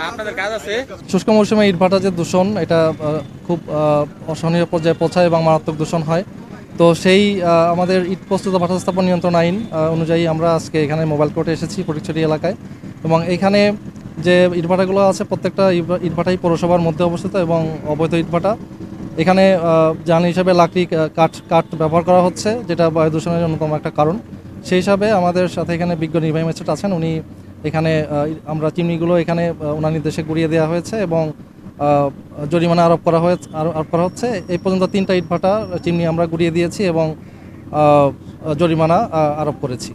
আপনাদের কাজ আছে। শুষ্ক মৌসুমে ইটভাটা যে দূষণ এটা খুব অসহনীয় পর্যায়ে পৌঁছায় এবং মারাত্মক দূষণ হয়। তো সেই আমাদের ইট প্রস্তুত ভাটা স্থাপন নিয়ন্ত্রণ আইন অনুযায়ী আমরা আজকে এখানে মোবাইল কোর্টে এসেছি ফটিকছড়ি এলাকায়। এবং এখানে যে ইটভাটাগুলো আছে প্রত্যেকটা ইটভাটাই পৌরসভার মধ্যে অবস্থিত এবং অবৈধ ইটভাটা। এখানে জ্বালানি হিসাবে লাকড়ি কাঠ ব্যবহার করা হচ্ছে, যেটা বায়ু দূষণের অন্যতম একটা কারণ। সেই হিসাবে আমাদের সাথে এখানে বিজ্ঞ নির্বাহী ম্যাজিস্ট্রেট আছেন, উনি এখানে আমরা চিমনিগুলো এখানে ওনার নির্দেশে গুড়িয়ে দেওয়া হয়েছে এবং জরিমানা আরোপ করা হচ্ছে। এই পর্যন্ত 3টা ইটভাটা চিমনি আমরা গুড়িয়ে দিয়েছি এবং জরিমানা আরোপ করেছি।